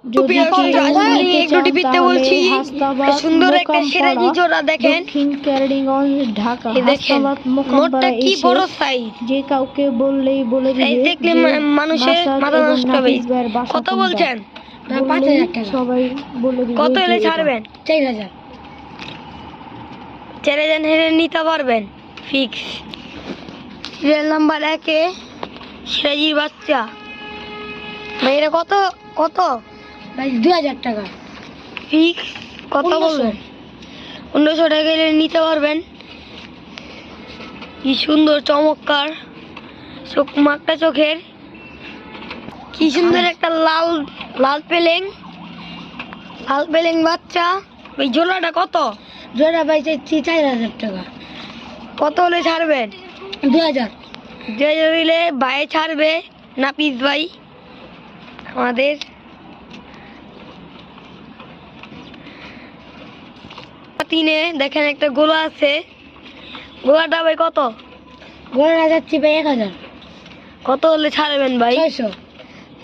যদি কেউ নিতে চান তাহলে হাসনাবাদ মোকামপাড়া দক্ষিণ কেরানীগঞ্জ ঢাকা হাসনাবাদ মোকামপাড়া এসে যে কাউকে বললেই বলে দিবে যে মাসাদ এবং নাফিস ভাইয়ের বাসা কত বলছেন? সবাই বলে দিবে কত হলে ছাড়বেন? 4000 4000 হেরে নিতে পারবেন ফিক্স। সিরিয়াল নাম্বার 1 এ সিরাজির বাচ্চা ভাই, এটা কত কত ভাই? 2000 টাকা ফিক্স। কত বলবেন? 1900 টাকা হলে নিতে পারবেন। কি সুন্দর চমৎকার চোখ মাকটা চোখের, কি সুন্দর একটা লাল লাল পেলেং বাচ্চা। ওই জোড়াটা কত? জোড়া ভাই চাইছি 4000 টাকা। কত হলে ছাড়বেন? 2000 দিলে ভাই ছাড়বে নাপিস ভাই আমাদের। তিনে দেখেন একটা গোলা আছে, গোলাটা ভাই কত? গোড়া যাচ্ছি ভাই 1000। কত হলে ছাড়বেন ভাই?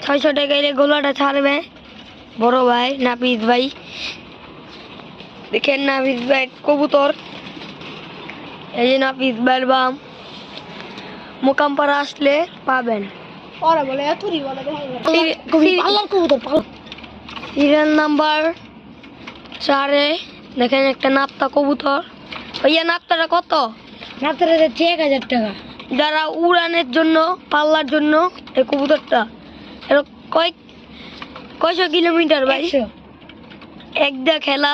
600 টাকা হলে গোলাটা ছাড়বে বড় ভাই নাপিস ভাই। দেখেন নাপিস ভাই কবুতর, এই যে নাপিস ভাইয়ের বাম। মোকামপাড়া আসলে পাবেন। সিরিয়াল নাম্বার 4 এ দেখেন একটা নাপ্তা কবুতর। ভাইয়া নাপ্তাটা কত? নাপ্তাটা যাচ্ছে 1000 টাকা। যারা উড়ানের জন্য, পাল্লার জন্য এই কবুতরটা। এটা কয়শো কিলোমিটার ভাই? 100। একদা খেলা।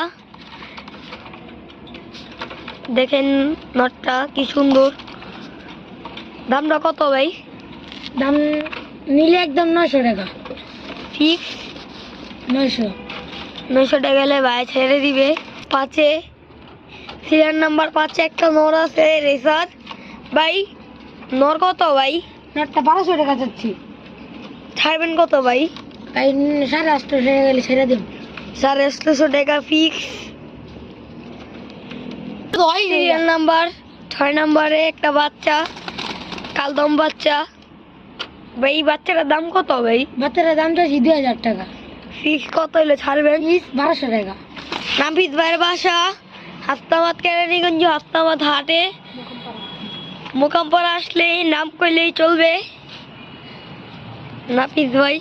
দেখেন নটটা কি সুন্দর। দামটা কত ভাই? দাম নিলে একদম 900 টাকা ফিক্স। 900 টাকা হলে ভাই ছেড়ে দিবে। 5 এ সিরিয়াল নাম্বার 5 এ একটা নর আছে রেসার ভাই। নর কত ভাই? নটটা 1200 টাকা যাচ্ছি। ছাড়বেন কত ভাই? তাই 850 টাকা গেলে ছেড়ে দিন। 850 টাকা ফিক্স। সিরিয়াল নাম্বার 6 নম্বরে একটা বাচ্চা, কালদম বাচ্চা ভাই। এই বাচ্চাটার দাম কত ভাই? বাচ্চাটার দাম চাচ্ছি 2000 টাকা। ফিক্স কত হলে ছাড়বেন? 1200 টাকা। নাফিস ভাইয়ের বাসা হাসনাবাদ কেরানীগঞ্জ, হাসনাবাদ হাটে। মোকামপাড়া আসলেই নাম করলেই চলবে নাফিস ভাই।